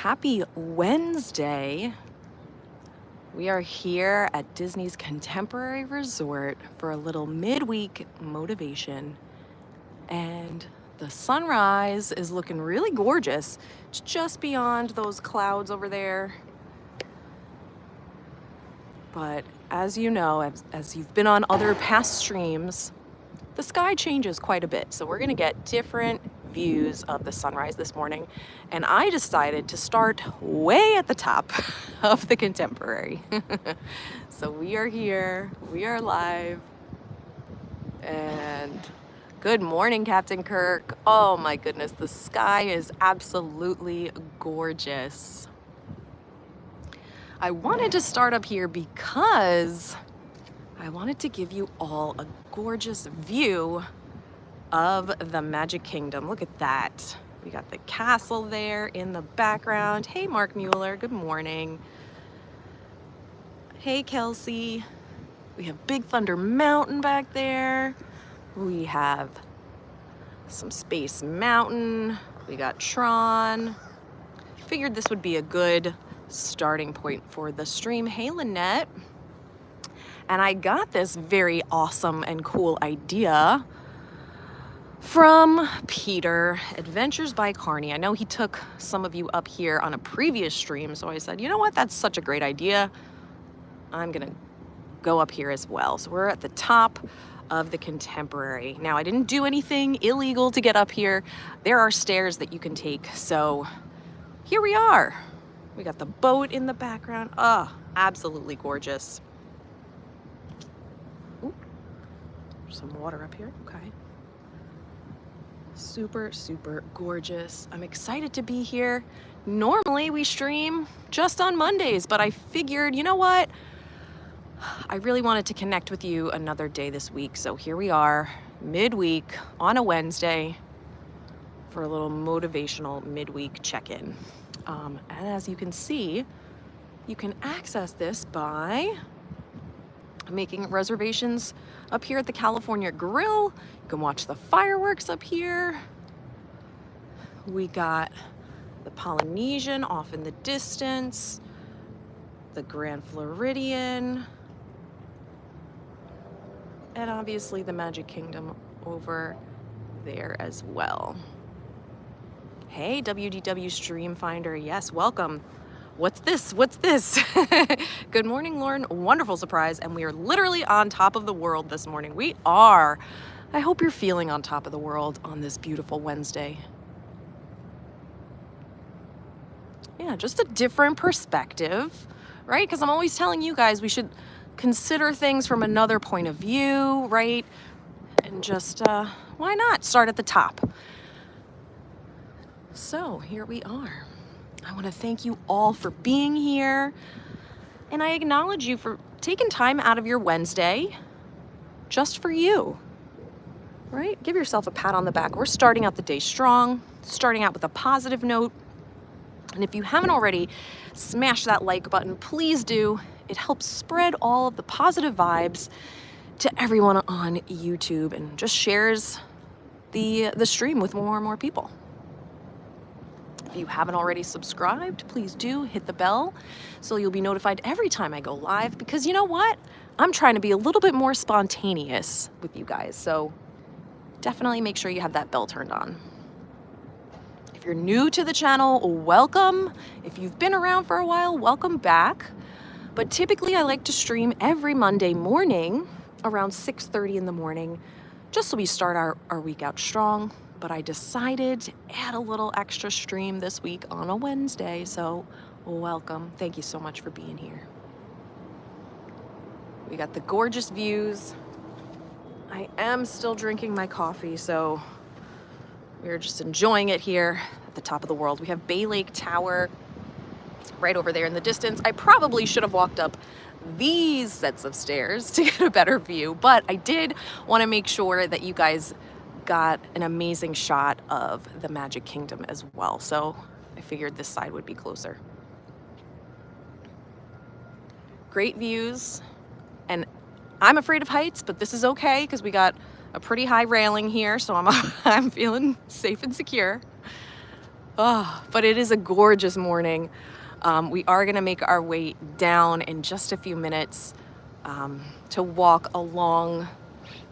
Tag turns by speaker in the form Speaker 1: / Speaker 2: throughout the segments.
Speaker 1: Happy Wednesday. We are here at Disney's Contemporary Resort for a little midweek motivation. And the sunrise is looking really gorgeous. It's just beyond those clouds over there. But as you know, as you've been on other past streams, the sky changes quite a bit. So we're gonna get different views of the sunrise this morning. And I decided to start way at the top of the Contemporary. So we are here, we are live. And good morning, Captain Kirk. Oh my goodness, the sky is absolutely gorgeous. I wanted to start up here because I wanted to give you all a gorgeous view of the Magic Kingdom. Look at that. We got the castle there in the background. Hey, Mark Mueller, good morning. Hey, Kelsey. We have Big Thunder Mountain back there. We have some Space Mountain. We got Tron. Figured this would be a good starting point for the stream. Hey, Lynette. And I got this very awesome and cool idea from Peter, Adventures by Carney. I know he took some of you up here on a previous stream, so I said, you know what, that's such a great idea. I'm gonna go up here as well. So we're at the top of the Contemporary. Now, I didn't do anything illegal to get up here. There are stairs that you can take, so here we are. We got the boat in the background. Oh, absolutely gorgeous. Ooh, there's some water up here, okay. Super, super gorgeous. I'm excited to be here. Normally we stream just on Mondays, but I figured, you know what? I really wanted to connect with you another day this week. So here we are, midweek on a Wednesday for a little motivational midweek check-in. And as you can see, you can access this by making reservations up here at the California Grill. You can watch the fireworks up here. We got the Polynesian off in the distance, the Grand Floridian, and obviously the Magic Kingdom over there as well. Hey, WDW Stream Finder, yes, welcome. What's this? What's this? Good morning, Lauren. Wonderful surprise. And we are literally on top of the world this morning. We are. I hope you're feeling on top of the world on this beautiful Wednesday. Yeah, just a different perspective, right? Because I'm always telling you guys we should consider things from another point of view, right? And just, why not start at the top? So here we are. I want to thank you all for being here, and I acknowledge you for taking time out of your Wednesday just for you, right? Give yourself a pat on the back. We're starting out the day strong, starting out with a positive note, and if you haven't already, smash that like button, please do. It helps spread all of the positive vibes to everyone on YouTube and just shares the stream with more and more people. If you haven't already subscribed, please do hit the bell so you'll be notified every time I go live, because you know what? I'm trying to be a little bit more spontaneous with you guys, so definitely make sure you have that bell turned on. If you're new to the channel, welcome. If you've been around for a while, welcome back. But typically I like to stream every Monday morning around 6:30 in the morning, just so we start our week out strong. But I decided to add a little extra stream this week on a Wednesday, so welcome. Thank you so much for being here. We got the gorgeous views. I am still drinking my coffee, so we're just enjoying it here at the top of the world. We have Bay Lake Tower right over there in the distance. I probably should have walked up these sets of stairs to get a better view, but I did want to make sure that you guys got an amazing shot of the Magic Kingdom as well. So I figured this side would be closer. Great views. And I'm afraid of heights, but this is okay because we got a pretty high railing here, so I'm feeling safe and secure. Oh, but it is a gorgeous morning. We are gonna make our way down in just a few minutes to walk along.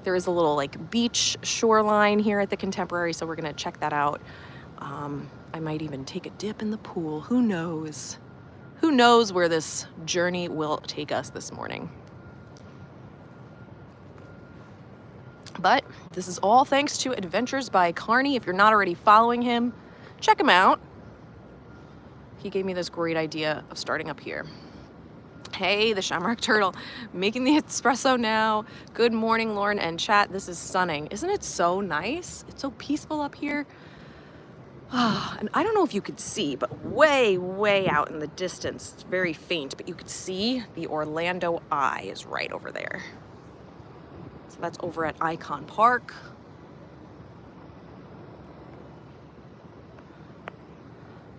Speaker 1: There is a little like beach shoreline here at the Contemporary, so we're gonna check that out. I might even take a dip in the pool. Who knows? Who knows where this journey will take us this morning? But this is all thanks to Adventures by Carney. If you're not already following him, check him out. He gave me this great idea of starting up here. Hey, the Shamrock Turtle, making the espresso now. Good morning, Lauren and chat. This is stunning. Isn't it so nice? It's so peaceful up here. And I don't know if you could see, but way, way out in the distance, it's very faint, but you could see the Orlando Eye is right over there. So that's over at Icon Park.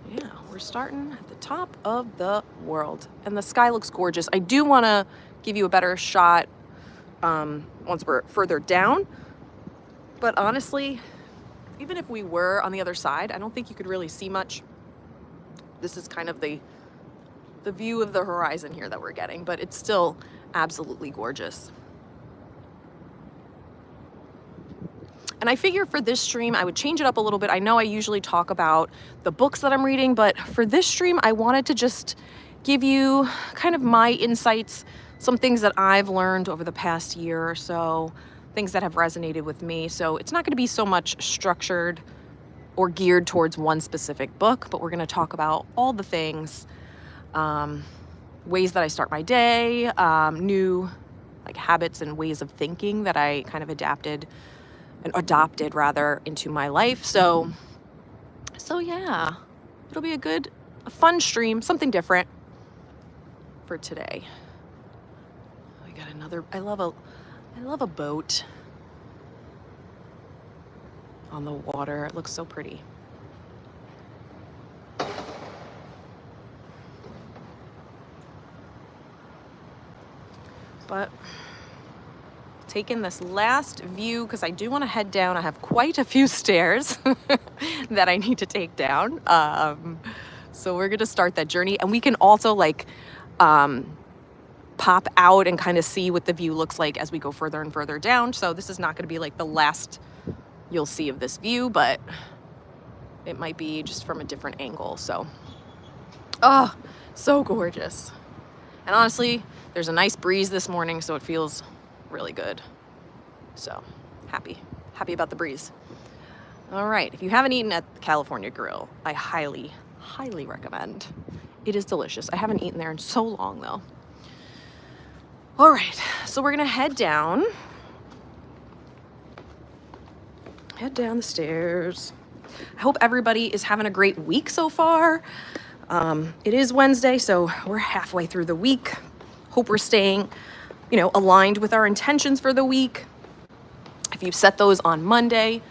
Speaker 1: Yeah, we're starting at the top of the world, and the sky looks gorgeous. I do want to give you a better shot once we're further down, but honestly, even if we were on the other side, I don't think you could really see much. This is kind of the view of the horizon here that we're getting, but it's still absolutely gorgeous. And I figure for this stream, I would change it up a little bit. I know I usually talk about the books that I'm reading, but for this stream, I wanted to just give you kind of my insights, some things that I've learned over the past year or so, things that have resonated with me. So it's not going to be so much structured or geared towards one specific book, but we're going to talk about all the things, ways that I start my day, new like habits and ways of thinking that I kind of adopted rather into my life. So yeah, it'll be a fun stream, something different for today. We got another, I love a boat on the water. It looks so pretty. But taking this last view because I do want to head down. I have quite a few stairs that I need to take down. So we're gonna start that journey, and we can also like pop out and kind of see what the view looks like as we go further and further down. So this is not going to be like the last you'll see of this view, but it might be just from a different angle. So, oh, so gorgeous. And honestly, there's a nice breeze this morning, so it feels really good. So happy about the breeze. All right, if you haven't eaten at the California Grill, I highly recommend. It is delicious. I haven't eaten there in so long though. All right, so we're gonna head down the stairs. I hope everybody is having a great week so far. It is Wednesday, so we're halfway through the week. Hope we're staying, aligned with our intentions for the week. If you've set those on Monday,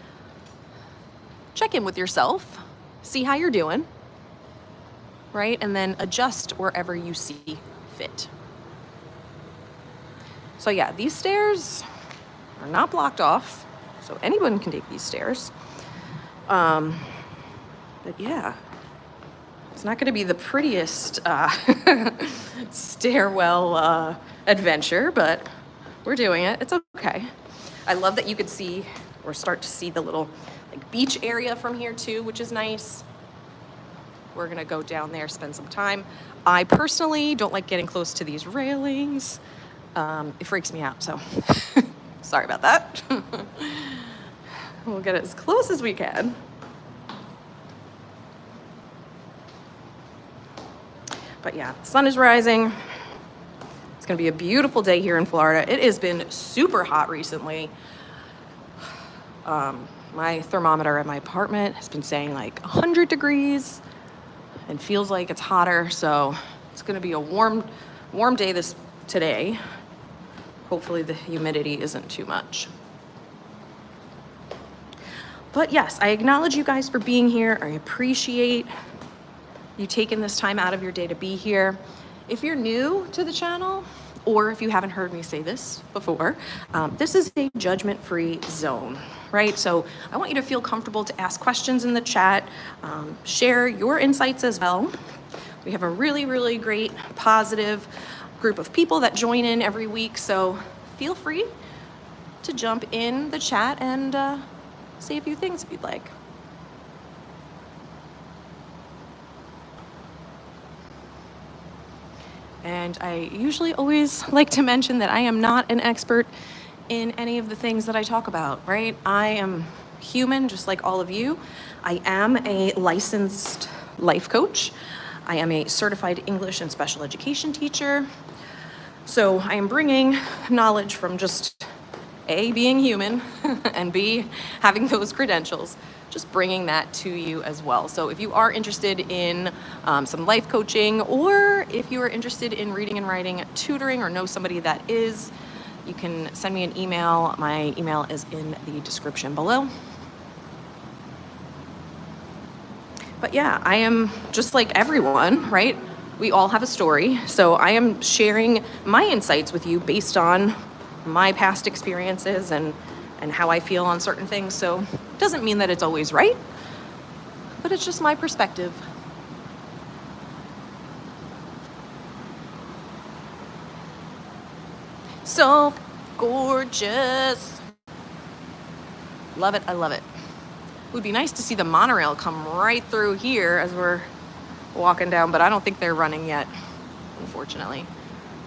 Speaker 1: check in with yourself, see how you're doing, right? And then adjust wherever you see fit. So yeah, these stairs are not blocked off, so anyone can take these stairs. But yeah, it's not gonna be the prettiest stairwell adventure, but we're doing it. It's okay. I love that you could see or start to see the little like beach area from here too, which is nice. We're gonna go down there, spend some time. I personally don't like getting close to these railings. It freaks me out, so sorry about that. We'll get as close as we can. But yeah, the sun is rising. It's gonna be a beautiful day here in Florida. It has been super hot recently. My thermometer at my apartment has been saying like 100 degrees and feels like it's hotter. So it's gonna be a warm day today. Hopefully the humidity isn't too much. But yes, I acknowledge you guys for being here. I appreciate you taking this time out of your day to be here. If you're new to the channel, or if you haven't heard me say this before, this is a judgment-free zone, right? So I want you to feel comfortable to ask questions in the chat, share your insights as well. We have a really, really great, positive group of people that join in every week, so feel free to jump in the chat and say a few things if you'd like. And I usually always like to mention that I am not an expert in any of the things that I talk about, right? I am human just like all of you. I am a licensed life coach. I am a certified English and special education teacher. So I am bringing knowledge from just A, being human, and B, having those credentials, just bringing that to you as well. So if you are interested in some life coaching, or if you are interested in reading and writing tutoring or know somebody that is, you can send me an email. My email is in the description below. But yeah, I am just like everyone, right? We all have a story. So I am sharing my insights with you based on my past experiences and how I feel on certain things. So it doesn't mean that it's always right, but it's just my perspective. So gorgeous. Love it, I love it. It would be nice to see the monorail come right through here as we're walking down, but I don't think they're running yet, unfortunately.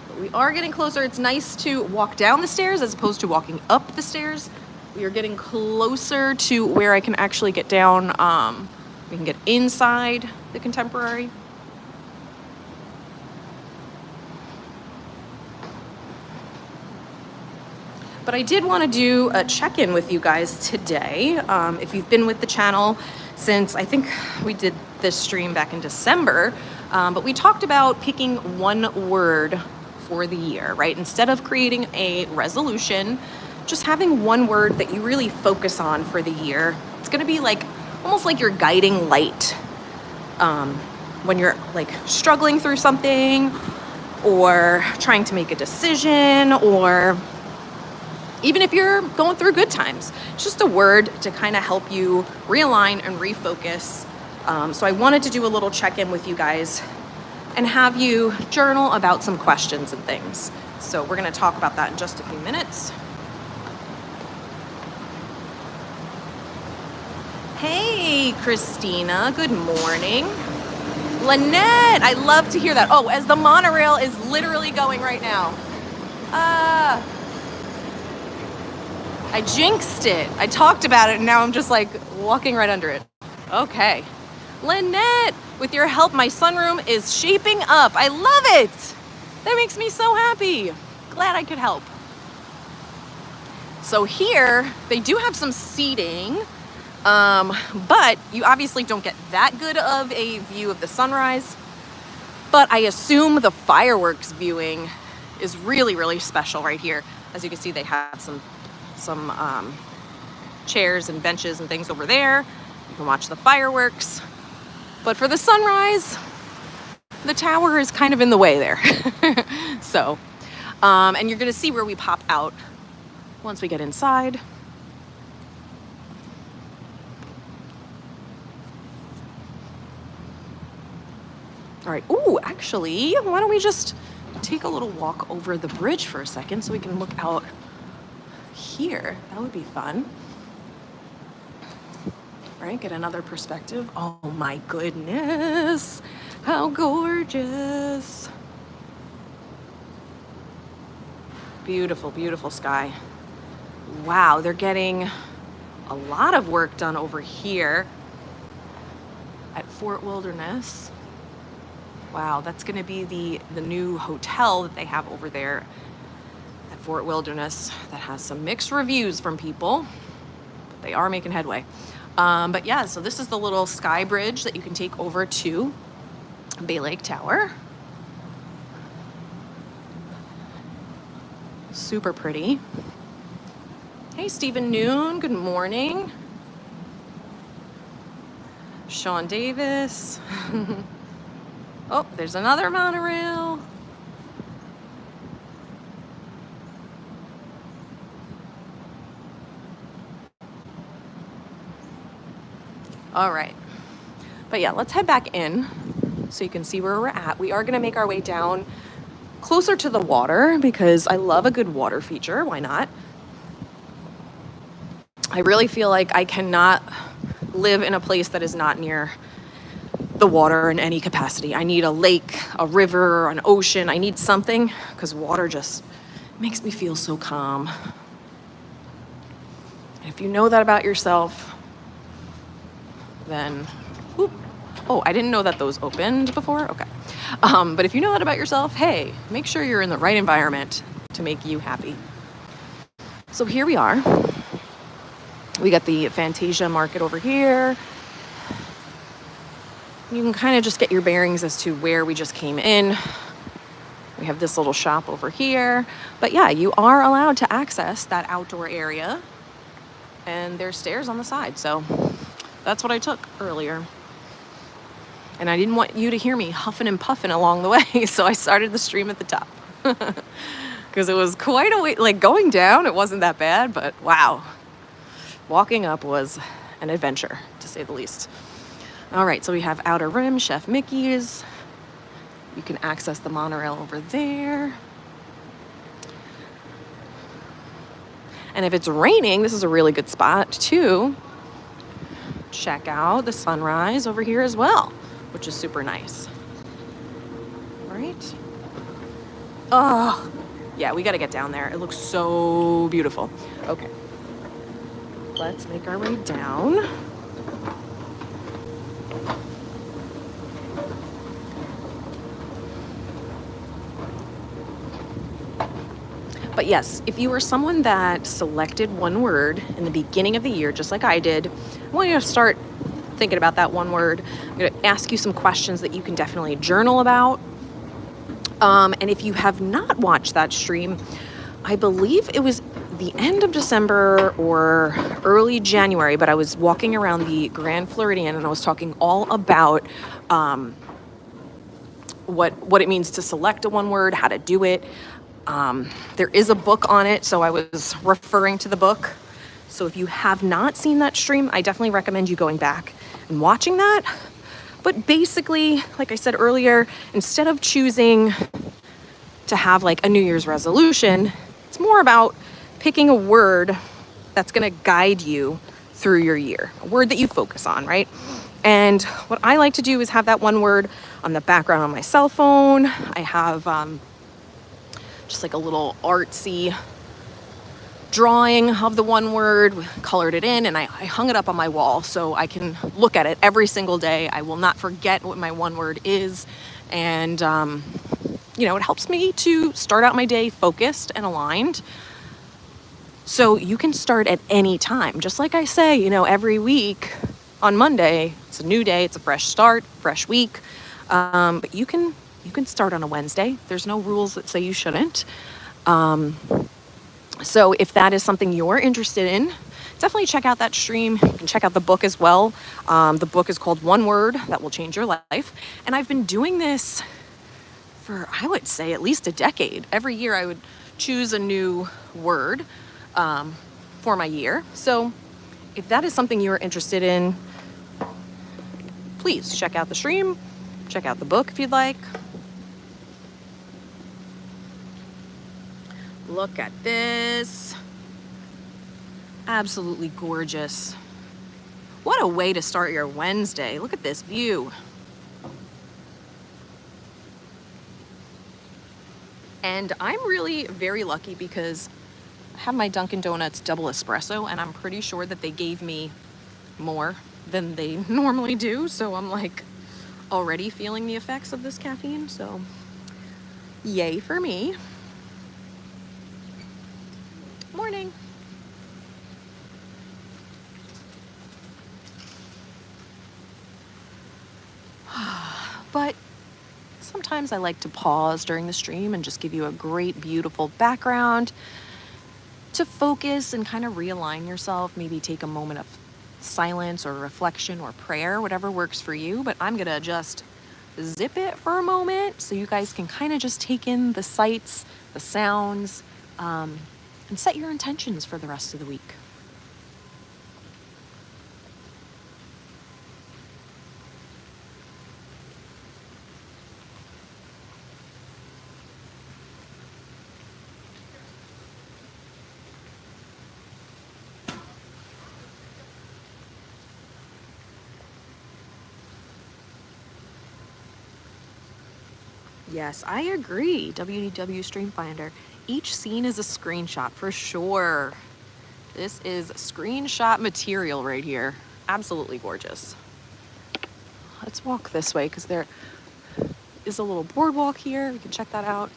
Speaker 1: But we are getting closer. It's nice to walk down the stairs as opposed to walking up the stairs. We are getting closer to where I can actually get down. We can get inside the Contemporary. But I did want to do a check-in with you guys today. If you've been with the channel since, I think we did this stream back in December, but we talked about picking one word for the year, right? Instead of creating a resolution, just having one word that you really focus on for the year. It's gonna be like, almost like your guiding light when you're like struggling through something or trying to make a decision, or even if you're going through good times. It's just a word to kind of help you realign and refocus. So I wanted to do a little check-in with you guys and have you journal about some questions and things. So we're gonna talk about that in just a few minutes. Hey, Christina, good morning. Lynette, I love to hear that. Oh, as the monorail is literally going right now. I jinxed it. I talked about it and now I'm just like walking right under it. Okay. Lynette, with your help, my sunroom is shaping up. I love it. That makes me so happy. Glad I could help. So here, they do have some seating, but you obviously don't get that good of a view of the sunrise. But I assume the fireworks viewing is really, really special right here. As you can see, they have some chairs and benches and things over there. You can watch the fireworks. But for the sunrise, the tower is kind of in the way there. So, and you're gonna see where we pop out once we get inside. All right, ooh, actually, why don't we just take a little walk over the bridge for a second so we can look out here. That would be fun. All right, get another perspective. Oh my goodness, how gorgeous. Beautiful, beautiful sky. Wow, they're getting a lot of work done over here at Fort Wilderness. Wow, that's gonna be the new hotel that they have over there at Fort Wilderness that has some mixed reviews from people, but they are making headway. But yeah, so this is the little sky bridge that you can take over to Bay Lake Tower. Super pretty. Hey, Stephen Noon, good morning. Sean Davis. Oh, there's another monorail. All right. But yeah, let's head back in so you can see where we're at. We are going to make our way down closer to the water because I love a good water feature. Why not? I really feel like I cannot live in a place that is not near the water in any capacity. I need a lake, a river, an ocean. I need something because water just makes me feel so calm. And if you know that about yourself, then, whoop. Oh, I didn't know that those opened before. Okay. But if you know that about yourself, hey, make sure you're in the right environment to make you happy. So here we are. We got the Fantasia Market over here. You can kind of just get your bearings as to where we just came in. We have this little shop over here. But yeah, you are allowed to access that outdoor area. And there's stairs on the side. So that's what I took earlier. And I didn't want you to hear me huffing and puffing along the way. So I started the stream at the top. Because it was quite a way, like going down, it wasn't that bad. But wow, walking up was an adventure, to say the least. All right, so we have Outer Rim, Chef Mickey's. You can access the monorail over there. And if it's raining, this is a really good spot to check out the sunrise over here as well, which is super nice. All right. Oh, yeah, we got to get down there. It looks so beautiful. Okay. Let's make our way down. But yes, if you were someone that selected one word in the beginning of the year, just like I did, I want you to start thinking about that one word. I'm going to ask you some questions that you can definitely journal about. And if you have not watched that stream, I believe it was the end of December or early January, but I was walking around the Grand Floridian and I was talking all about what it means to select a one word, how to do it. There is a book on it, so I was referring to the book. So if you have not seen that stream, I definitely recommend you going back and watching that. But basically, like I said earlier, instead of choosing to have like a New Year's resolution, it's more about picking a word that's going to guide you through your year, a word that you focus on, right? And what I like to do is have that one word on the background on my cell phone. I have just like a little artsy drawing of the one word, colored it in, and I hung it up on my wall so I can look at it every single day. I will not forget what my one word is. And, it helps me to start out my day focused and aligned. So you can start at any time. Just like I say, every week on Monday, it's a new day, it's a fresh start, fresh week. But you can start on a Wednesday. There's no rules that say you shouldn't. So if that is something you're interested in, definitely check out that stream. You can check out the book as well. The book is called One Word That Will Change Your Life. And I've been doing this for, I would say, at least a decade. Every year I would choose a new word for my year. So if that is something you're interested in, please check out the stream, check out the book if you'd like. Look at this. Absolutely gorgeous. What a way to start your Wednesday. Look at this view. And I'm really very lucky because I have my Dunkin' Donuts double espresso and I'm pretty sure that they gave me more than they normally do. So I'm like already feeling the effects of this caffeine. So yay for me. Morning. But sometimes I like to pause during the stream and just give you a great, beautiful background to focus and kind of realign yourself. Maybe take a moment of silence or reflection or prayer, whatever works for you. But I'm going to just zip it for a moment so you guys can kind of just take in the sights, the sounds, and set your intentions for the rest of the week. Yes, I agree. WDW Stream Finder. Each scene is a screenshot for sure. This is screenshot material right here. Absolutely gorgeous. Let's walk this way because there is a little boardwalk here. We can check that out.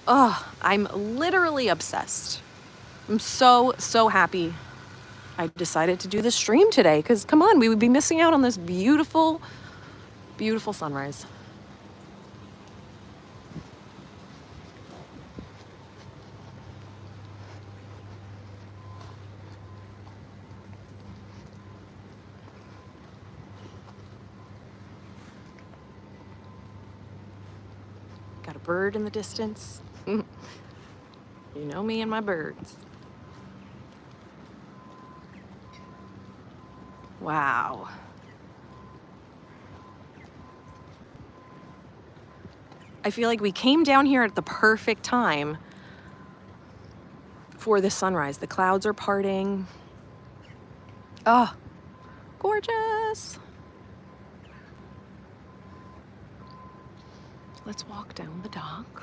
Speaker 1: Oh, I'm literally obsessed. I'm so, so happy I decided to do this stream today because come on, we would be missing out on this beautiful, beautiful sunrise. Got a bird in the distance. You know me and my birds. Wow. I feel like we came down here at the perfect time for the sunrise. The clouds are parting. Oh, gorgeous. Let's walk down the dock.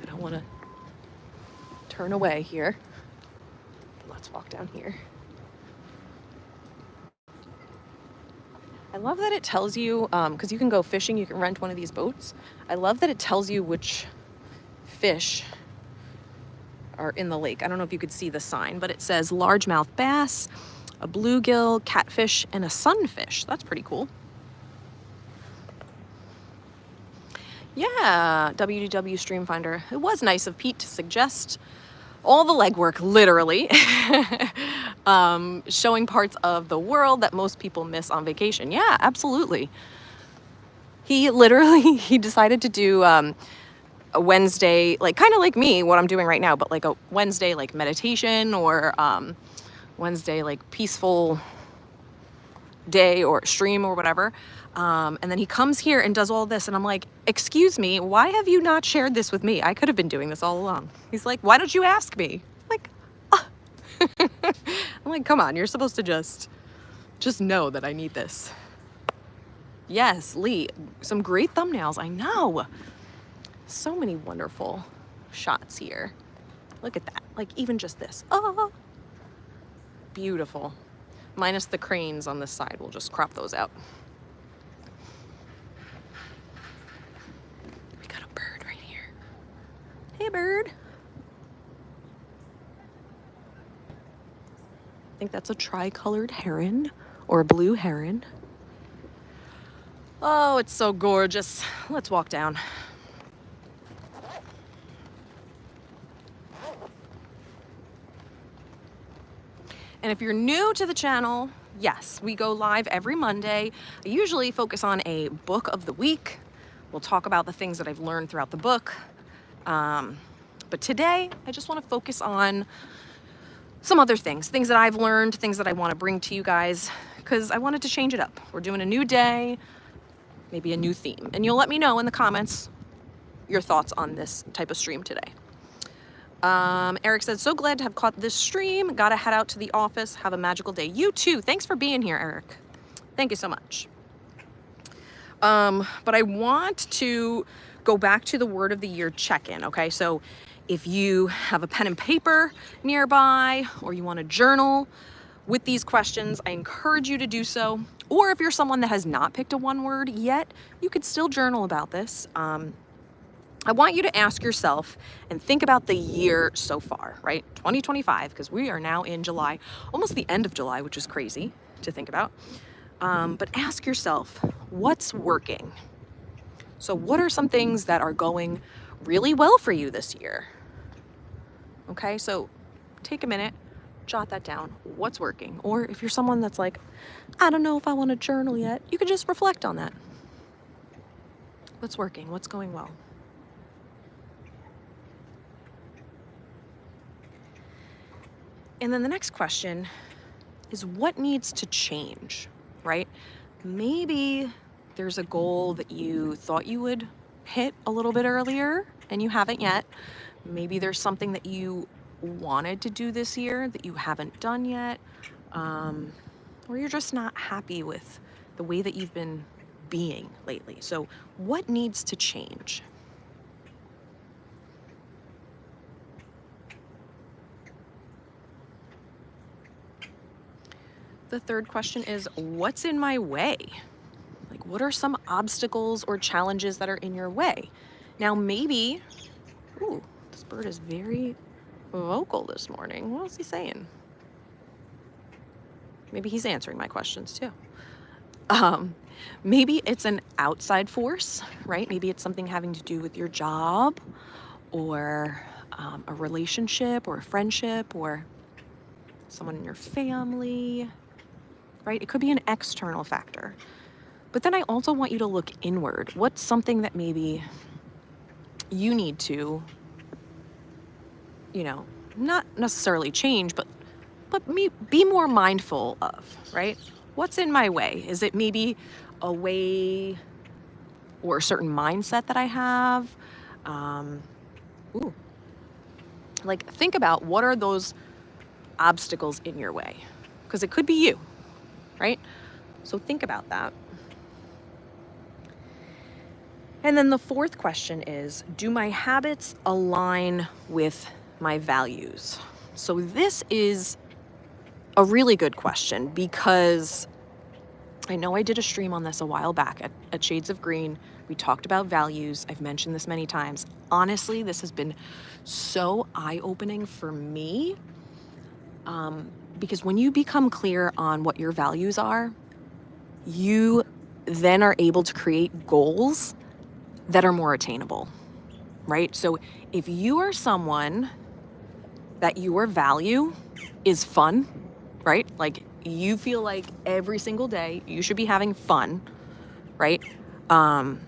Speaker 1: I don't want to turn away here. Let's walk down here. I love that it tells you, because you can go fishing, you can rent one of these boats. I love that it tells you which fish are in the lake. I don't know if you could see the sign, but it says largemouth bass, a bluegill, catfish, and a sunfish. That's pretty cool. Yeah, WDW Stream Finder. It was nice of Pete to suggest all the legwork, literally, showing parts of the world that most people miss on vacation. Yeah, absolutely. He literally, he decided to do a Wednesday, like kind of like me, what I'm doing right now, but like a Wednesday like meditation or Wednesday like peaceful day or stream or whatever. And then he comes here and does all this and I'm like, excuse me, why have you not shared this with me? I could have been doing this all along. He's like, why don't you ask me? I'm like, ah. I'm like, come on, you're supposed to just know that I need this. Yes, Lee, some great thumbnails, I know. So many wonderful shots here. Look at that, like even just this. Oh, beautiful. Minus the cranes on this side, we'll just crop those out. We got a bird right here. Hey, bird. I think that's a tricolored heron or a blue heron. Oh, it's so gorgeous. Let's walk down. And if you're new to the channel, yes, we go live every Monday. I usually focus on a book of the week. We'll talk about the things that I've learned throughout the book. But today, I just want to focus on some other things that I've learned, things that I want to bring to you guys, because I wanted to change it up. We're doing a new day, maybe a new theme. And you'll let me know in the comments your thoughts on this type of stream today. Eric said, so glad to have caught this stream. Gotta head out to the office. Have a magical day. You too. Thanks for being here, Eric. Thank you so much. But I want to go back to the word of the year check-in, okay? So if you have a pen and paper nearby or you want to journal with these questions, I encourage you to do so. Or if you're someone that has not picked a one word yet, you could still journal about this. I want you to ask yourself and think about the year so far, right? 2025, because we are now in July, almost the end of July, which is crazy to think about. But ask yourself, what's working? So what are some things that are going really well for you this year? Okay, so take a minute, jot that down. What's working? Or if you're someone that's like, I don't know if I want to journal yet, you could just reflect on that. What's working? What's going well? And then the next question is what needs to change, right? Maybe there's a goal that you thought you would hit a little bit earlier and you haven't yet. Maybe there's something that you wanted to do this year that you haven't done yet, or you're just not happy with the way that you've been being lately? So what needs to change? The third question is, what's in my way? Like, what are some obstacles or challenges that are in your way? Now, maybe, ooh, this bird is very vocal this morning. What is he saying? Maybe he's answering my questions too. Maybe it's an outside force, right? Maybe it's something having to do with your job or a relationship or a friendship or someone in your family, right? It could be an external factor. But then I also want you to look inward. What's something that maybe you need to, not necessarily change, but be more mindful of, right? What's in my way? Is it maybe a way or a certain mindset that I have? Like, think about what are those obstacles in your way? Because it could be you, right? So think about that. And then the fourth question is, do my habits align with my values? So this is a really good question because I know I did a stream on this a while back at Shades of Green. We talked about values. I've mentioned this many times. Honestly, this has been so eye-opening for me because when you become clear on what your values are, you then are able to create goals that are more attainable, right? So if you are someone that your value is fun, right? Like you feel like every single day you should be having fun, right? And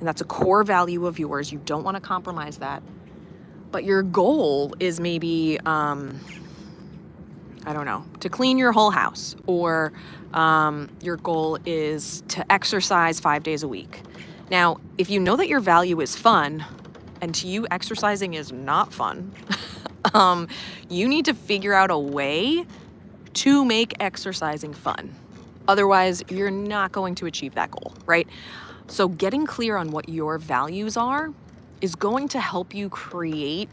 Speaker 1: that's a core value of yours. You don't want to compromise that. But your goal is maybe, I don't know, to clean your whole house, or your goal is to exercise 5 days a week. Now, if you know that your value is fun, and to you exercising is not fun, you need to figure out a way to make exercising fun. Otherwise, you're not going to achieve that goal, right? So getting clear on what your values are is going to help you create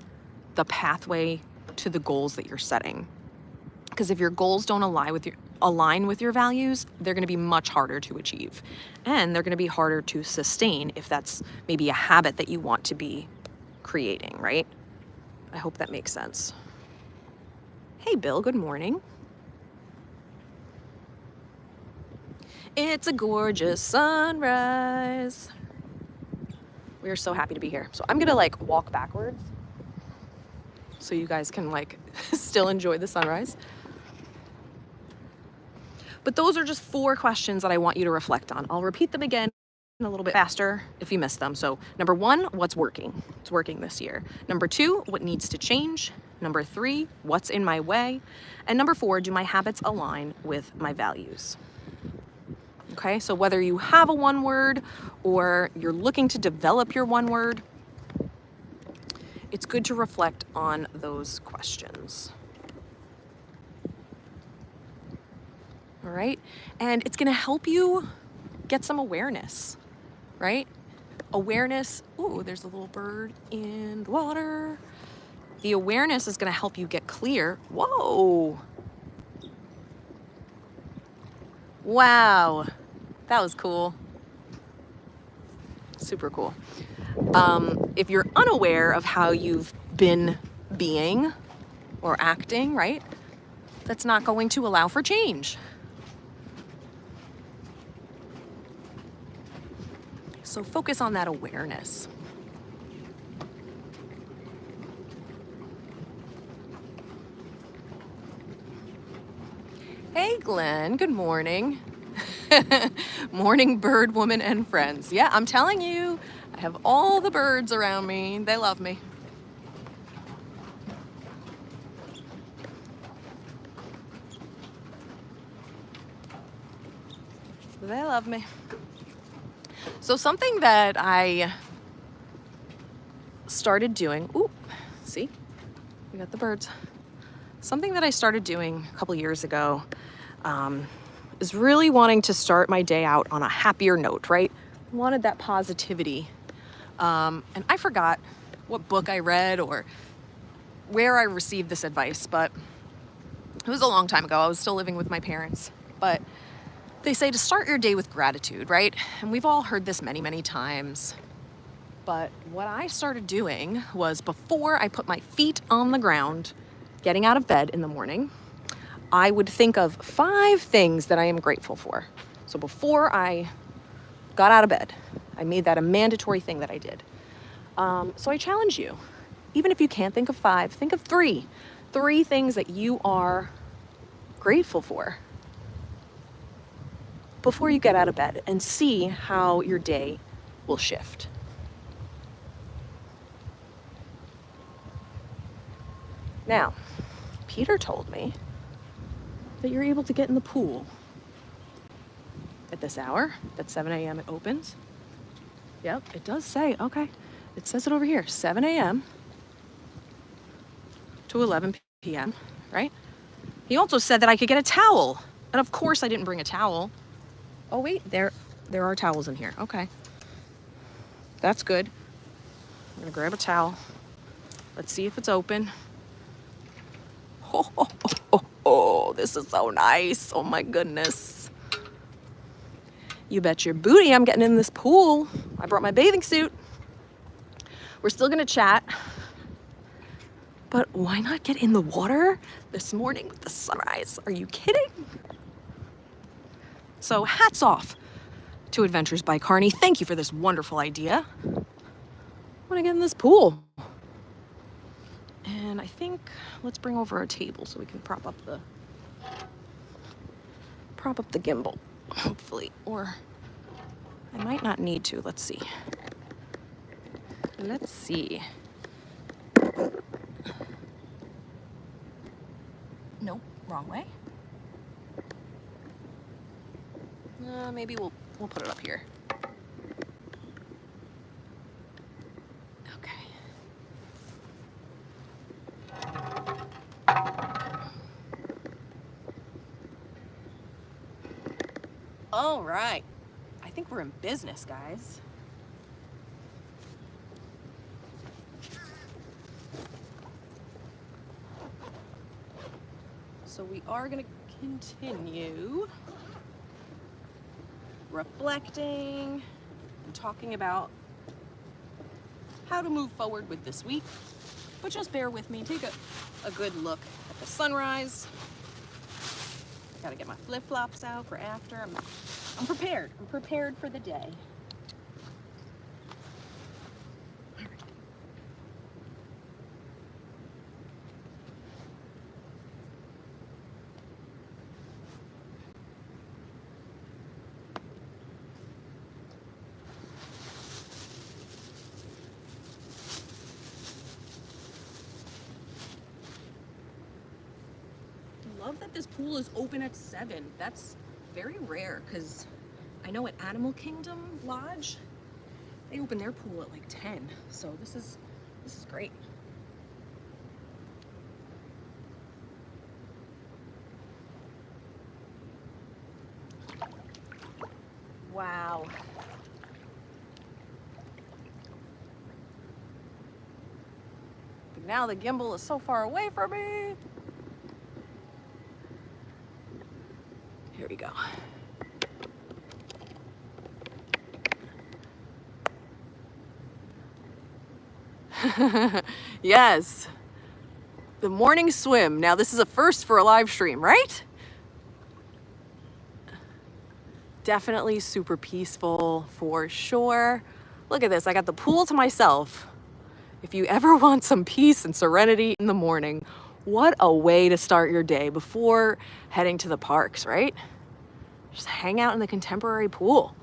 Speaker 1: the pathway to the goals that you're setting. Because if your goals don't align with your values, they're going to be much harder to achieve. And they're going to be harder to sustain if that's maybe a habit that you want to be creating, right? I hope that makes sense. Hey, Bill, good morning. It's a gorgeous sunrise. We are so happy to be here. So I'm gonna walk backwards so you guys can still enjoy the sunrise. But those are just 4 questions that I want you to reflect on. I'll repeat them again a little bit faster if you missed them. So number 1, what's working? It's working this year. Number 2, what needs to change? Number 3, what's in my way? And number 4, do my habits align with my values? Okay, so whether you have a 1 word or you're looking to develop your 1 word, it's good to reflect on those questions. All right, and it's gonna help you get some awareness, right? Awareness, ooh, there's a little bird in the water. The awareness is gonna help you get clear. Whoa. Wow, that was cool. Super cool. If you're unaware of how you've been being or acting, right, that's not going to allow for change. So focus on that awareness. Hey, Glenn, good morning. Morning, bird, woman, and friends. Yeah, I'm telling you, I have all the birds around me. They love me. They love me. So something that I started doing, ooh, see, we got the birds. Something that I started doing a couple years ago is really wanting to start my day out on a happier note, right? Wanted that positivity. And I forgot what book I read or where I received this advice, but it was a long time ago. I was still living with my parents. But they say to start your day with gratitude, right? And we've all heard this many, many times. But what I started doing was before I put my feet on the ground, getting out of bed in the morning, I would think of 5 things that I am grateful for. So before I got out of bed, I made that a mandatory thing that I did. So I challenge you, even if you can't think of 5, think of 3. 3 things that you are grateful for before you get out of bed, and see how your day will shift. Now, Peter told me that you're able to get in the pool at this hour. At 7 a.m. it opens. Yep, it does say, okay, it says it over here, 7 a.m. to 11 p.m., right? He also said that I could get a towel. And of course I didn't bring a towel. Oh wait, there are towels in here. Okay. That's good. I'm gonna grab a towel. Let's see if it's open. Oh, this is so nice. Oh my goodness. You bet your booty I'm getting in this pool. I brought my bathing suit. We're still gonna chat. But why not get in the water this morning with the sunrise? Are you kidding? So hats off to Adventures by Carney. Thank you for this wonderful idea. I want to get in this pool. And I think let's bring over a table so we can prop up the gimbal, hopefully. Or I might not need to. Let's see. Let's see. Nope, wrong way. Maybe we'll put it up here. Okay. All right. I think we're in business, guys. So we are going to continue reflecting and talking about how to move forward with this week. But just bear with me. Take a good look at the sunrise. Gotta get my flip-flops out for after. I'm prepared. I'm prepared for the day. I love that this pool is open at 7. That's very rare because I know at Animal Kingdom Lodge, they open their pool at like 10. So this is great. Wow. But now the gimbal is so far away from me. Here we go. Yes. The morning swim. Now this is a first for a live stream, right? Definitely super peaceful for sure. Look at this. I got the pool to myself. If you ever want some peace and serenity in the morning, what a way to start your day before heading to the parks, right? Just hang out in the contemporary pool.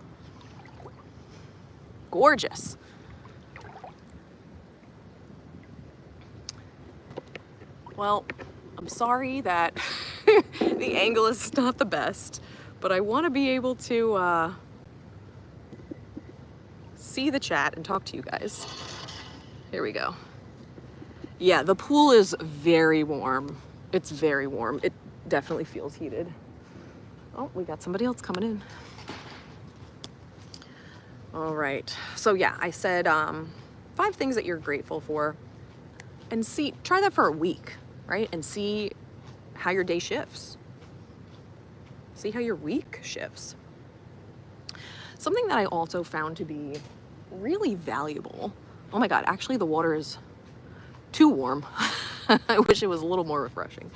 Speaker 1: Gorgeous. Well, I'm sorry that the angle is not the best, but I want to be able to see the chat and talk to you guys. Here we go. Yeah, the pool is very warm. It's very warm. It definitely feels heated. Oh, we got somebody else coming in. All right. So yeah, I said 5 things that you're grateful for, and try that for a week, right? And see how your day shifts. See how your week shifts. Something that I also found to be really valuable. Oh my God, actually the water is too warm. I wish it was a little more refreshing.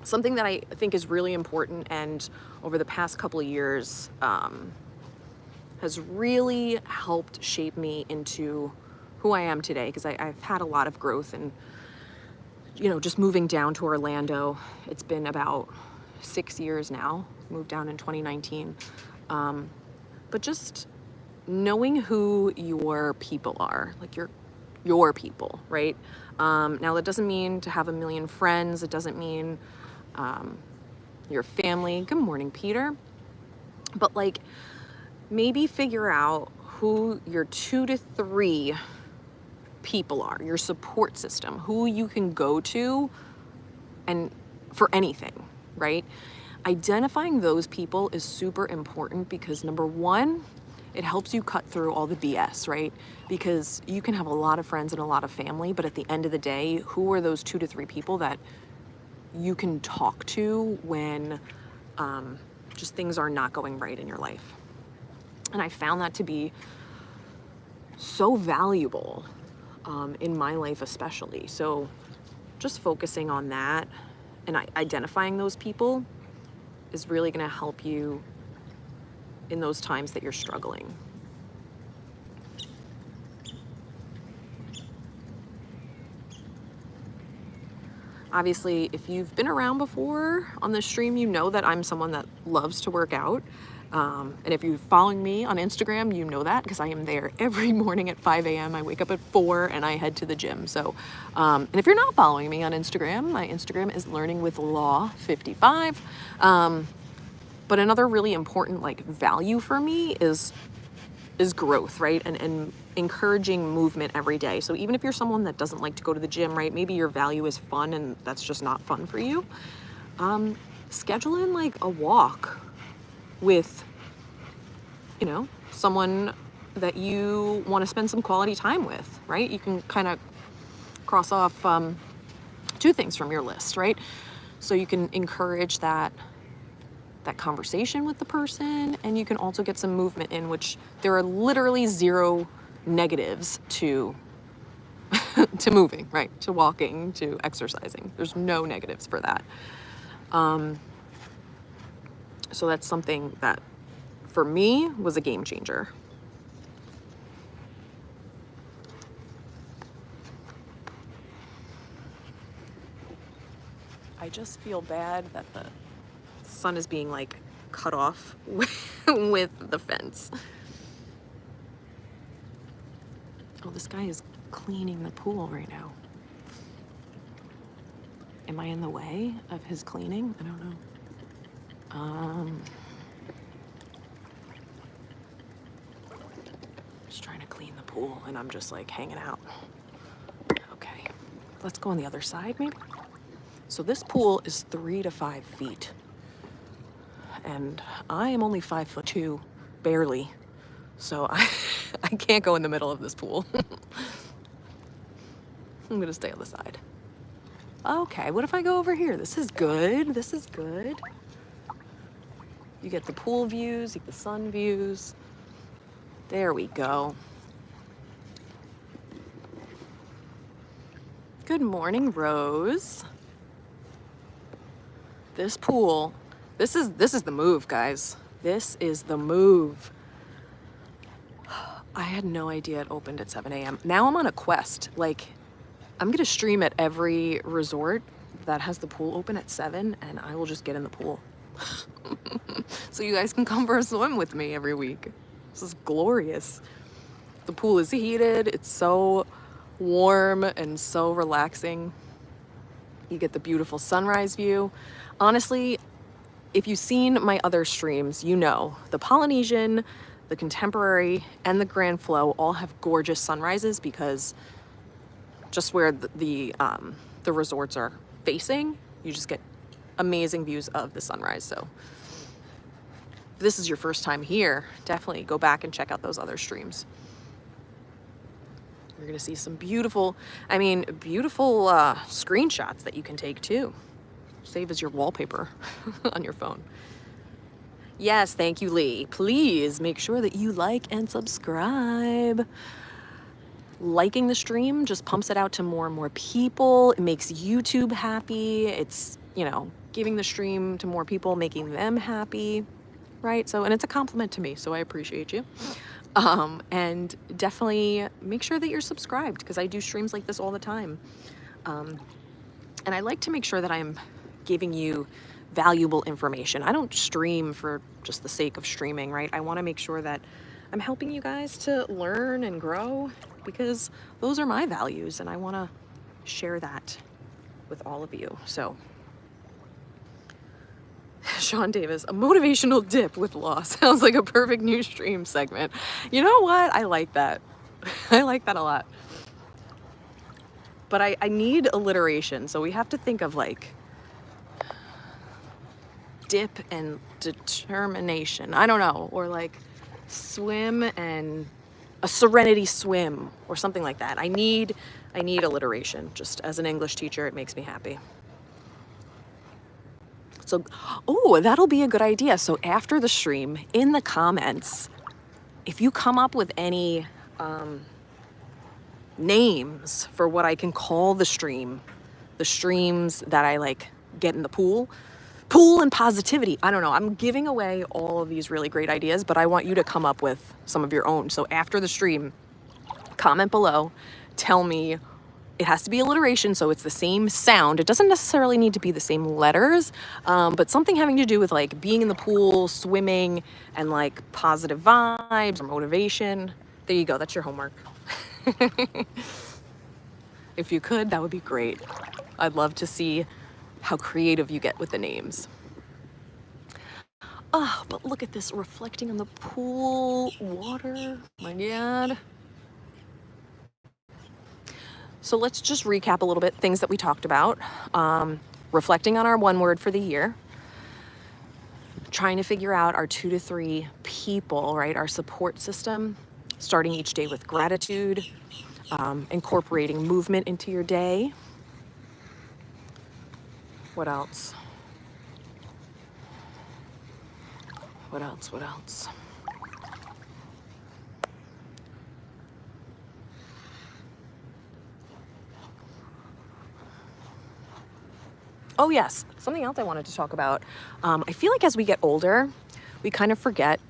Speaker 1: Something that I think is really important, and over the past couple of years has really helped shape me into who I am today, because I've had a lot of growth, and just moving down to Orlando. It's been about 6 years now. Moved down in 2019. But just knowing who your people are, like your people, right? Now that doesn't mean to have a million friends. It doesn't mean your family. Good morning, Peter. But like, maybe figure out who your 2 to 3 people are, your support system, who you can go to and for anything, right? Identifying those people is super important, because number one, it helps you cut through all the BS, right? Because you can have a lot of friends and a lot of family, but at the end of the day, who are those 2 to 3 people that you can talk to when just things are not going right in your life? And I found that to be so valuable in my life especially. So just focusing on that and identifying those people is really going to help you in those times that you're struggling. Obviously, if you've been around before on this stream, you know that I'm someone that loves to work out. And if you're following me on Instagram, you know that, because I am there every morning at 5 a.m. I wake up at 4 and I head to the gym. So, and if you're not following me on Instagram, my Instagram is learningwithlaw55. But another really important value for me is growth, right? And encouraging movement every day. So even if you're someone that doesn't like to go to the gym, right? Maybe your value is fun and that's just not fun for you. Schedule in a walk with, someone that you want to spend some quality time with, right? You can kind of cross off 2 things from your list, right? So you can encourage that conversation with the person, and you can also get some movement in, which there are literally 0 negatives to to moving, right? To walking, to exercising. There's no negatives for that. So that's something that for me was a game changer. I just feel bad that the sun is being cut off with the fence. Oh, this guy is cleaning the pool right now. Am I in the way of his cleaning? I don't know. Just trying to clean the pool and I'm just hanging out. Okay, let's go on the other side maybe. So this pool is 3 to 5 feet. And I am only 5'2", barely. So I can't go in the middle of this pool. I'm gonna stay on the side. Okay, what if I go over here? This is good, this is good. You get the pool views, you get the sun views. There we go. Good morning, Rose. This pool, this is the move, guys. This is the move. I had no idea it opened at 7 a.m. Now I'm on a quest. I'm gonna stream at every resort that has the pool open at 7, and I will just get in the pool. So you guys can come for a swim with me every week. This is glorious. The pool is heated. It's so warm and so relaxing. You get the beautiful sunrise view. Honestly, if you've seen my other streams, you know the Polynesian, the Contemporary, and the Grand Flow all have gorgeous sunrises, because just where the resorts are facing, you just get amazing views of the sunrise. So if this is your first time here, definitely go back and check out those other streams. You're gonna see some beautiful, beautiful screenshots that you can take too. Save as your wallpaper on your phone. Yes, thank you, Lee. Please make sure that you like and subscribe. Liking the stream just pumps it out to more and more people. It makes YouTube happy. It's, giving the stream to more people, making them happy, right? So, and it's a compliment to me, so I appreciate you. And definitely make sure that you're subscribed, because I do streams like this all the time. And I like to make sure that I'm giving you valuable information. I don't stream for just the sake of streaming, right? I want to make sure that I'm helping you guys to learn and grow, because those are my values and I want to share that with all of you. So, Sean Davis, a motivational dip with law sounds like a perfect new stream segment. You know what? I like that. I like that a lot. But I need alliteration, so we have to think of like dip and determination. I don't know, or like swim and a serenity swim or something like that. I need alliteration. Just as an English teacher, it makes me happy. So, oh, that'll be a good idea. So after the stream, in the comments, if you come up with any names for what I can call the streams that I like get in the pool and positivity. I don't know. I'm giving away all of these really great ideas, but I want you to come up with some of your own. So after the stream, comment below, tell me. It has to be alliteration, so it's the same sound. It doesn't necessarily need to be the same letters, but something having to do with like being in the pool, swimming, and like positive vibes or motivation. There you go. That's your homework. If you could, that would be great. I'd love to see how creative you get with the names. Oh, but look at this reflecting on the pool water. My God. So let's just recap a little bit things that we talked about. Reflecting on our one word for the year. Trying to figure out our 2 to 3 people, right? Our support system. Starting each day with gratitude. Incorporating movement into your day. What else? What else? Oh yes, something else I wanted to talk about. I feel like as we get older, we kind of forget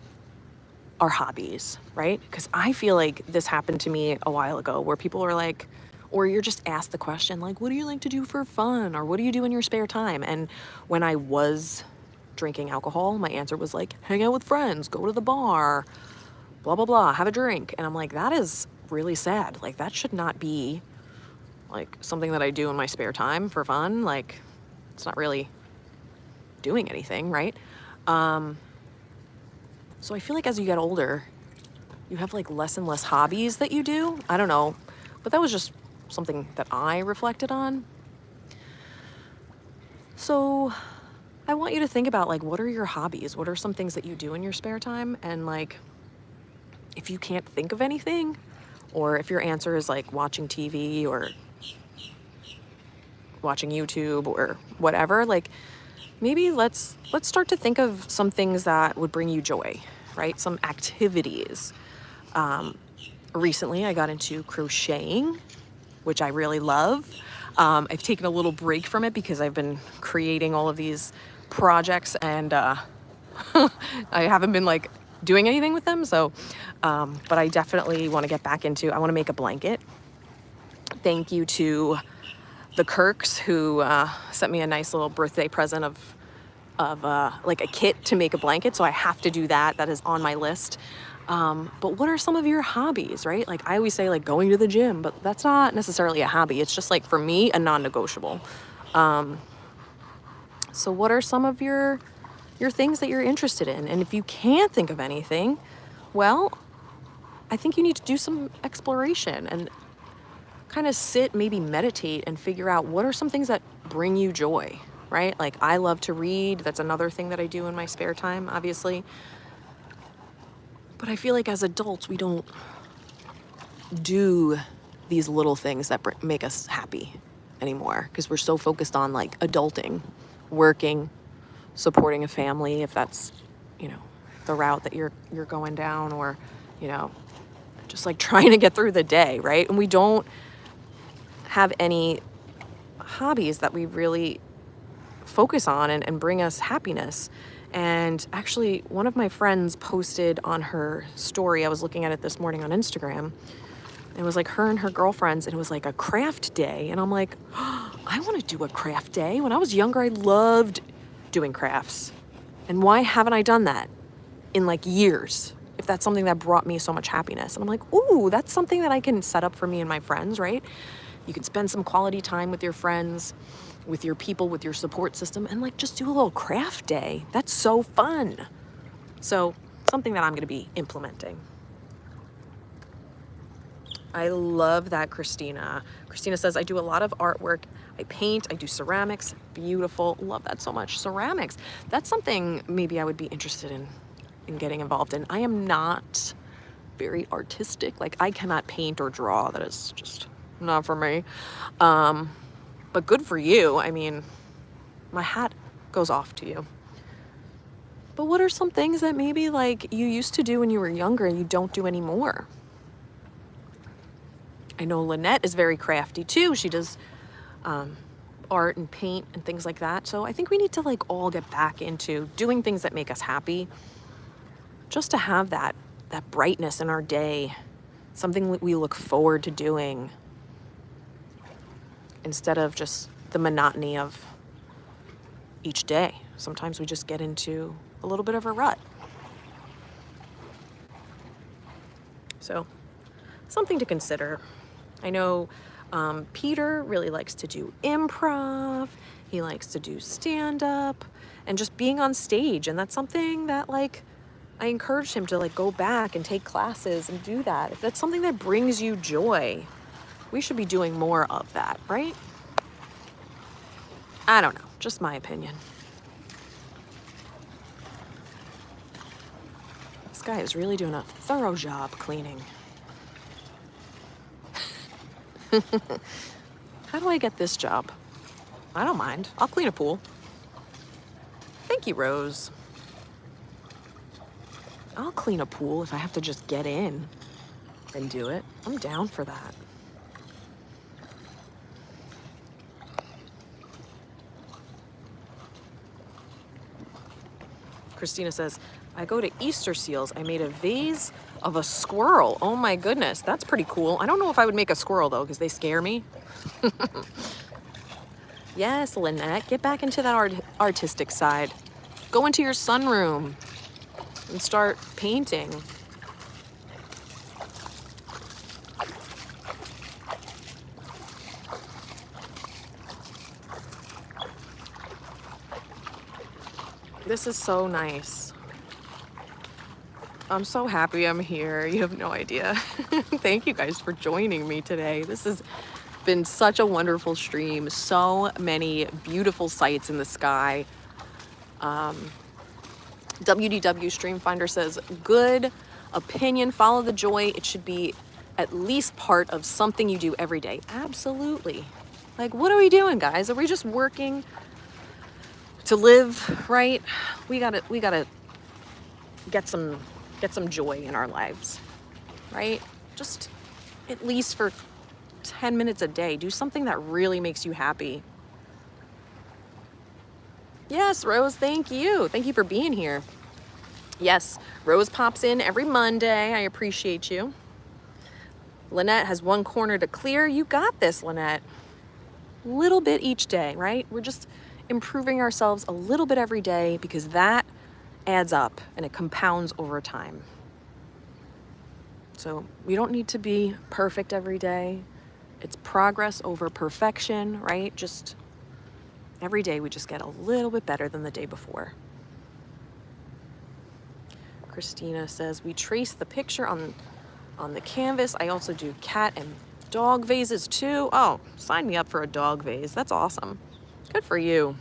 Speaker 1: our hobbies, right? Because I feel like this happened to me a while ago where people are like, or you're just asked the question like, what do you like to do for fun? Or what do you do in your spare time? And when I was drinking alcohol, my answer was like, hang out with friends, go to the bar, blah, blah, blah, have a drink. And I'm like, that is really sad. Like that should not be like something that I do in my spare time for fun. Like, it's not really doing anything, right? So I feel like as you get older, you have like less and less hobbies that you do. I don't know, but that was just something that I reflected on. So I want you to think about like, what are your hobbies? What are some things that you do in your spare time? And like, if you can't think of anything, or if your answer is like watching TV or watching YouTube or whatever, like maybe let's start to think of some things that would bring you joy, right? Some activities. Recently I got into crocheting, which I really love. I've taken a little break from it because I've been creating all of these projects and I haven't been like doing anything with them. So, but I definitely want to get back into, I want to make a blanket. Thank you to the Kirks who sent me a nice little birthday present of like a kit to make a blanket. So I have to do that. That is on my list. But what are some of your hobbies, right? Like I always say like going to the gym, but that's not necessarily a hobby. It's just like for me, a non-negotiable. So what are some of your things that you're interested in? And if you can't think of anything, well, I think you need to do some exploration and kind of sit, maybe meditate and figure out what are some things that bring you joy. right? Like, I love to read. That's another thing that I do in my spare time, obviously. But I feel like as adults, we don't do these little things that make us happy anymore because we're so focused on like adulting, working, supporting a family, if that's, you know, the route that you're going down, or, you know, just like trying to get through the day, right? And we don't have any hobbies that we really focus on and bring us happiness. And actually, one of my friends posted on her story, I was looking at it this morning on Instagram, it was like her and her girlfriends, and it was like a craft day. And I'm like, oh, I want to do a craft day. When I was younger, I loved doing crafts. And why haven't I done that in like years, if that's something that brought me so much happiness? And I'm like, ooh, that's something that I can set up for me and my friends, right? You can spend some quality time with your friends, with your people, with your support system, and like just do a little craft day. That's so fun. So something that I'm going to be implementing. I love that, Christina. Christina says, I do a lot of artwork. I paint, I do ceramics. Beautiful. Love that so much. Ceramics. That's something maybe I would be interested in getting involved in. I am not very artistic. Like, I cannot paint or draw. That is just not for me. But good for you. I mean, my hat goes off to you. But what are some things that maybe like you used to do when you were younger and you don't do anymore? I know Lynette is very crafty too. She does art and paint and things like that. So I think we need to like all get back into doing things that make us happy, just to have that brightness in our day, something that we look forward to doing, instead of just the monotony of each day. Sometimes we just get into a little bit of a rut. So something to consider. I know Peter really likes to do improv. He likes to do stand-up and just being on stage. And that's something that like I encouraged him to like go back and take classes and do that. If that's something that brings you joy, we should be doing more of that, right? I don't know, just my opinion. This guy is really doing a thorough job cleaning. How do I get this job? I don't mind. I'll clean a pool. Thank you, Rose. I'll clean a pool if I have to just get in and do it. I'm down for that. Christina says, I go to Easter seals. I made a vase of a squirrel. Oh my goodness, that's pretty cool. I don't know if I would make a squirrel though, because they scare me. Yes, Lynette, get back into that artistic side. Go into your sunroom and start painting. This is so nice. I'm so happy I'm here. You have no idea. Thank you guys for joining me today. This has been such a wonderful stream. So many beautiful sights in the sky. WDW Stream Finder says, good opinion, follow the joy. It should be at least part of something you do every day. Absolutely. Like, what are we doing, guys? Are we just working to live, right? We gotta get some joy in our lives, right? Just at least for 10 minutes a day, do something that really makes you happy. Yes, Rose, thank you. Thank you for being here. Yes, Rose pops in every Monday. I appreciate you. Lynette has one corner to clear. You got this, Lynette. Little bit each day, right? We're just improving ourselves a little bit every day, because that adds up and it compounds over time. So we don't need to be perfect every day. It's progress over perfection, right? Just every day we just get a little bit better than the day before. Christina says, we trace the picture on the canvas. I also do cat and dog vases too. Oh, sign me up for a dog vase. That's awesome. Good for you.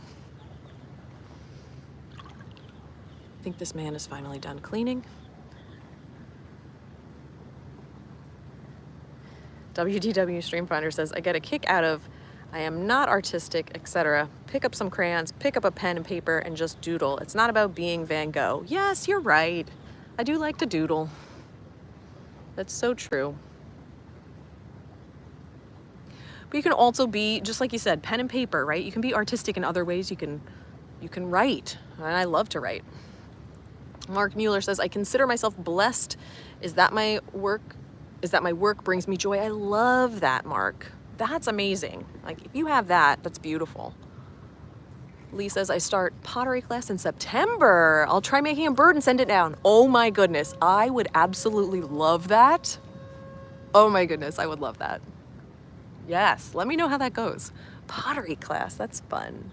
Speaker 1: I think this man is finally done cleaning. WDW Streamfinder says, I get a kick out of I am not artistic, etc. Pick up some crayons, pick up a pen and paper, and just doodle. It's not about being Van Gogh. Yes, you're right. I do like to doodle. That's so true. But you can also be, just like you said, pen and paper, right? You can be artistic in other ways. You can write, and I love to write. Mark Mueller says, I consider myself blessed. Is that my work brings me joy? I love that, Mark. That's amazing. Like, if you have that, that's beautiful. Lee says, I start pottery class in September. I'll try making a bird and send it down. Oh my goodness, I would absolutely love that. Oh my goodness, I would love that. Yes, let me know how that goes. Pottery class, that's fun.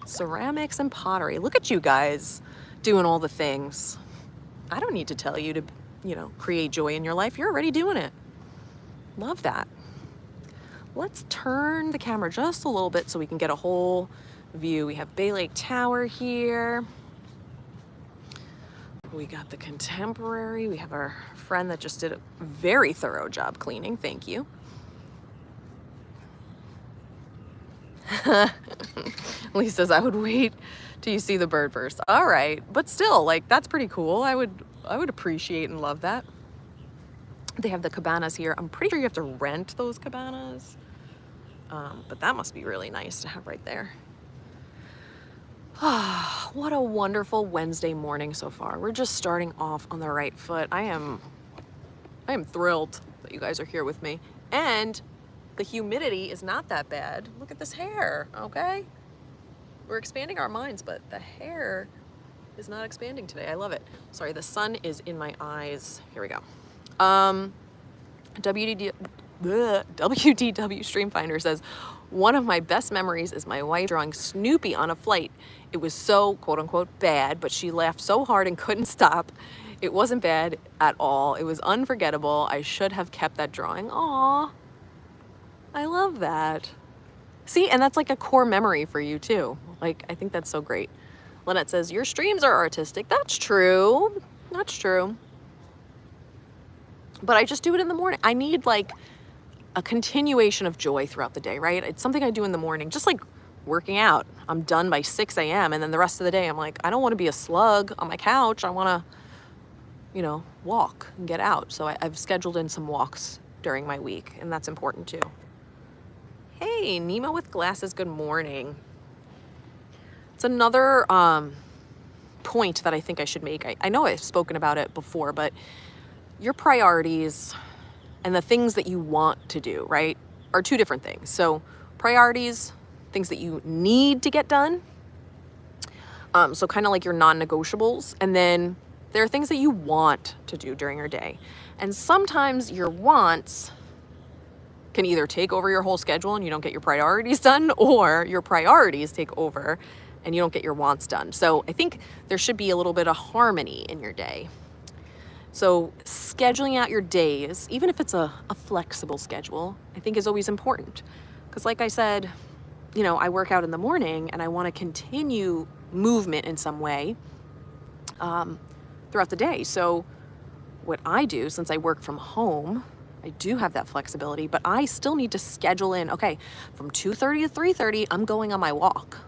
Speaker 1: Ceramics and pottery. Look at you guys doing all the things. I don't need to tell you to, create joy in your life. You're already doing it. Love that. Let's turn the camera just a little bit so we can get a whole view. We have Bay Lake Tower here. We got the Contemporary. We have our friend that just did a very thorough job cleaning. Thank you. Lee says, I would wait till you see the bird first. All right, but still, like, that's pretty cool. I would appreciate and love that. They have the cabanas here. I'm pretty sure you have to rent those cabanas, but that must be really nice to have right there. What a wonderful Wednesday morning so far. We're just starting off on the right foot. I am thrilled that you guys are here with me, and the humidity is not that bad. Look at this hair, okay? We're expanding our minds, but the hair is not expanding today. I love it. Sorry, the sun is in my eyes. Here we go. WDW Streamfinder says, one of my best memories is my wife drawing Snoopy on a flight. It was so, quote unquote, bad, but she laughed so hard and couldn't stop. It wasn't bad at all. It was unforgettable. I should have kept that drawing. Aww. I love that. See, and that's like a core memory for you too. Like, I think that's so great. Lynette says, your streams are artistic. That's true. That's true. But I just do it in the morning. I need like a continuation of joy throughout the day, right? It's something I do in the morning, just like working out. I'm done by 6 a.m. and then the rest of the day, I'm like, I don't want to be a slug on my couch. I want to, walk and get out. So I've scheduled in some walks during my week, and that's important too. Hey, Nemo with glasses, good morning. It's another point that I think I should make. I know I've spoken about it before, but your priorities and the things that you want to do, right, are two different things. So priorities, things that you need to get done. So kind of like your non-negotiables. And then there are things that you want to do during your day. And sometimes your wants can either take over your whole schedule and you don't get your priorities done, or your priorities take over and you don't get your wants done. So I think there should be a little bit of harmony in your day. So scheduling out your days, even if it's a flexible schedule, I think is always important. Because like I said, I work out in the morning and I want to continue movement in some way throughout the day. So what I do, since I work from home, I do have that flexibility, but I still need to schedule in, okay, from 2:30 to 3:30, I'm going on my walk.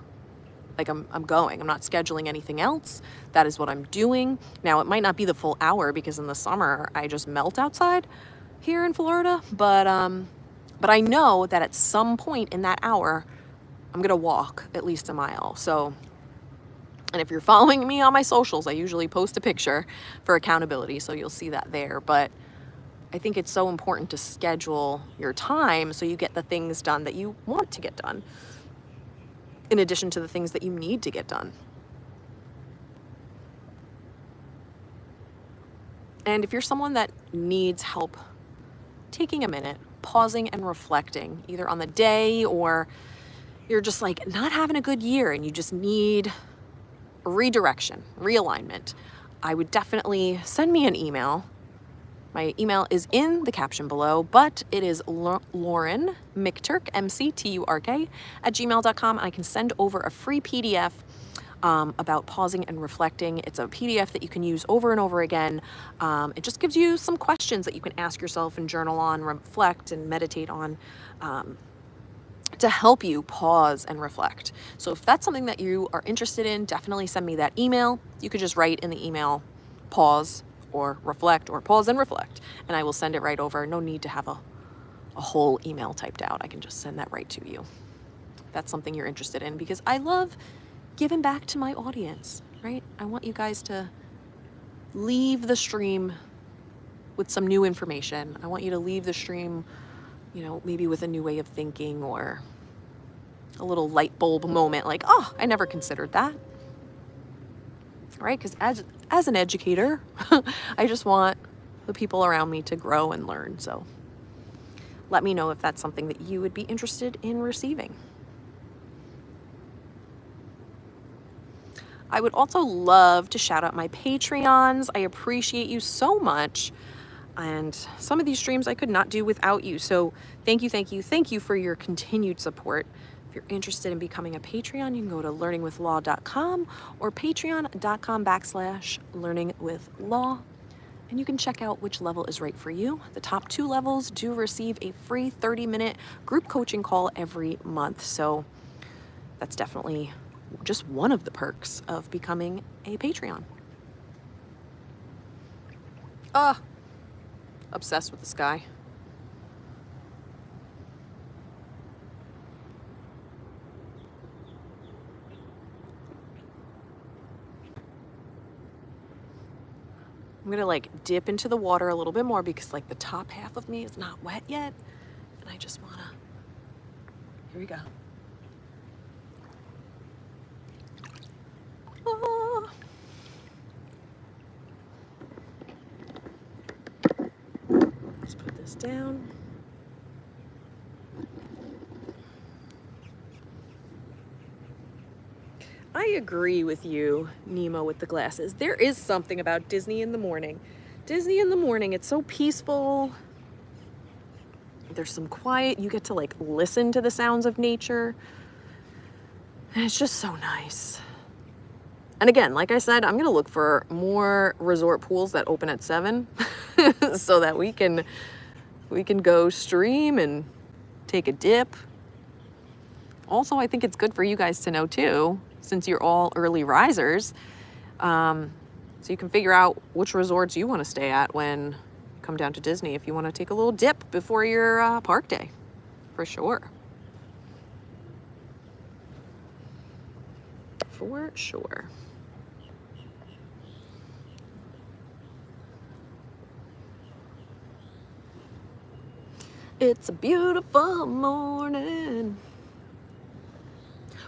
Speaker 1: Like I'm not scheduling anything else. That is what I'm doing. Now it might not be the full hour because in the summer I just melt outside here in Florida, but I know that at some point in that hour, I'm gonna walk at least a mile. So, and if you're following me on my socials, I usually post a picture for accountability, so you'll see that there. But I think it's so important to schedule your time so you get the things done that you want to get done, in addition to the things that you need to get done. And if you're someone that needs help taking a minute, pausing and reflecting, either on the day or you're just like not having a good year and you just need redirection, realignment, I would definitely send me an email. My email is in the caption below, but it is LaurenMcTurk, MCTURK, @gmail.com, and I can send over a free PDF about pausing and reflecting. It's a PDF that you can use over and over again. It just gives you some questions that you can ask yourself and journal on, reflect and meditate on, to help you pause and reflect. So if that's something that you are interested in, definitely send me that email. You could just write in the email, pause or reflect, or pause and reflect, and I will send it right over. No need to have a whole email typed out. I can just send that right to you. That's something you're interested in, because I love giving back to my audience, right? I want you guys to leave the stream with some new information. I want you to leave the stream, maybe with a new way of thinking, or a little light bulb moment, like, oh, I never considered that. Right? Because as an educator, I just want the people around me to grow and learn. So let me know if that's something that you would be interested in receiving. I would also love to shout out my Patreons. I appreciate you so much. And some of these streams I could not do without you. So thank you for your continued support. If you're interested in becoming a Patreon, you can go to learningwithlaw.com or patreon.com/learningwithlaw. And you can check out which level is right for you. The top 2 levels do receive a free 30-minute group coaching call every month. So that's definitely just one of the perks of becoming a Patreon. Obsessed with the sky. I'm gonna dip into the water a little bit more, because the top half of me is not wet yet, and I just wanna, here we go. Let's put this down. I agree with you, Nemo with the glasses. There is something about Disney in the morning. Disney in the morning, it's so peaceful. There's some quiet. You get to listen to the sounds of nature. And it's just so nice. And again, like I said, I'm gonna look for more resort pools that open at 7 so that we can go stream and take a dip. Also, I think it's good for you guys to know too, since you're all early risers, so you can figure out which resorts you want to stay at when you come down to Disney, if you want to take a little dip before your park day, for sure. For sure. It's a beautiful morning.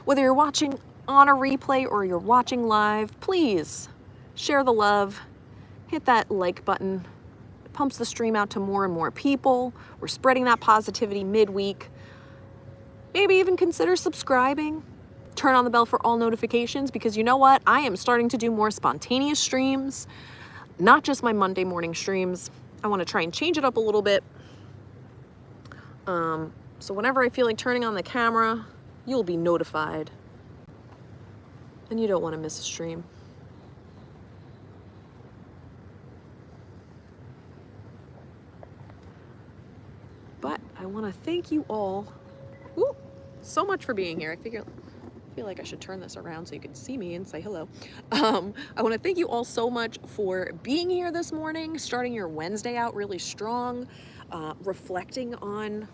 Speaker 1: Whether you're watching on a replay or you're watching live, please share the love, hit that like button. It pumps the stream out to more and more people. We're spreading that positivity midweek. Maybe even consider subscribing. Turn on the bell for all notifications, because you know what? I am starting to do more spontaneous streams, not just my Monday morning streams. I want to try and change it up a little bit. So whenever I feel like turning on the camera, you'll be notified. And you don't want to miss a stream. But I want to thank you all so much for being here. I feel like I should turn this around so you can see me and say hello. I want to thank you all so much for being here this morning, starting your Wednesday out really strong, reflecting on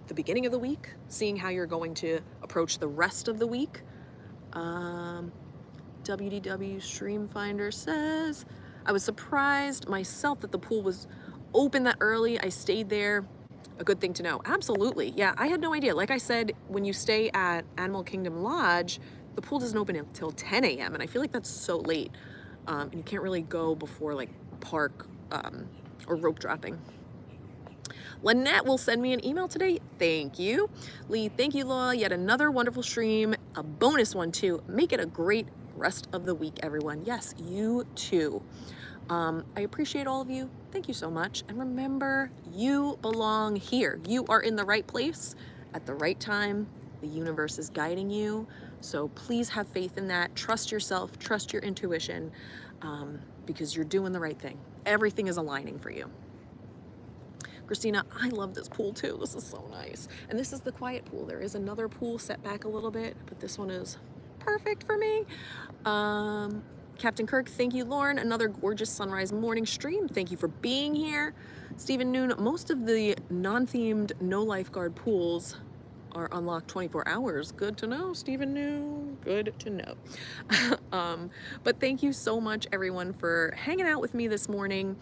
Speaker 1: the beginning of the week, seeing how you're going to approach the rest of the week. WDW Stream Finder says, I was surprised myself that the pool was open that early. I stayed there. A good thing to know. Absolutely. Yeah, I had no idea. Like I said, when you stay at Animal Kingdom Lodge, the pool doesn't open until 10 a.m. And I feel like that's so late. And you can't really go before park or rope dropping. Lynette will send me an email today. Thank you. Lee, thank you, Law. Yet another wonderful stream. A bonus one, too. Make it a great rest of the week, everyone. Yes, you too. I appreciate all of you. Thank you so much. And remember, you belong here. You are in the right place at the right time. The universe is guiding you. So please have faith in that. Trust yourself, trust your intuition, because you're doing the right thing. Everything is aligning for you. Christina, I love this pool too. This is so nice. And this is the quiet pool. There is another pool set back a little bit, but this one is perfect for me. Captain Kirk, thank you, Lauren. Another gorgeous sunrise morning stream. Thank you for being here. Stephen Noon, most of the non-themed, no lifeguard pools are unlocked 24 hours. Good to know, Stephen Noon. Good to know. But thank you so much, everyone, for hanging out with me this morning.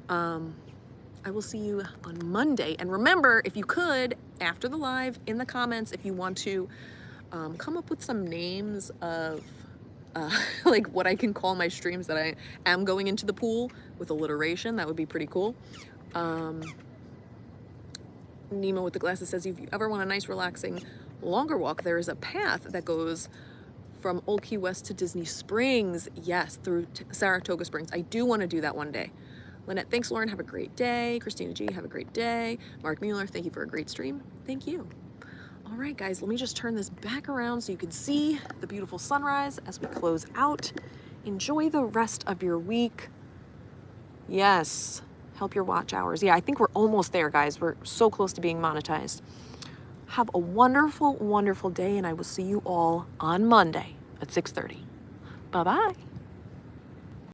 Speaker 1: I will see you on Monday. And remember, if you could, after the live, in the comments, if you want to come up with some names of like what I can call my streams that I am going into the pool with alliteration, that would be pretty cool. Nemo with the glasses says, if you ever want a nice, relaxing, longer walk, there is a path that goes from Old Key West to Disney Springs. Yes, through Saratoga Springs. I do want to do that one day. Lynette, thanks, Lauren. Have a great day. Christina G, have a great day. Mark Mueller, thank you for a great stream. Thank you. All right, guys, let me just turn this back around so you can see the beautiful sunrise as we close out. Enjoy the rest of your week. Yes, help your watch hours. Yeah, I think we're almost there, guys. We're so close to being monetized. Have a wonderful, wonderful day, and I will see you all on Monday at 6:30. Bye-bye.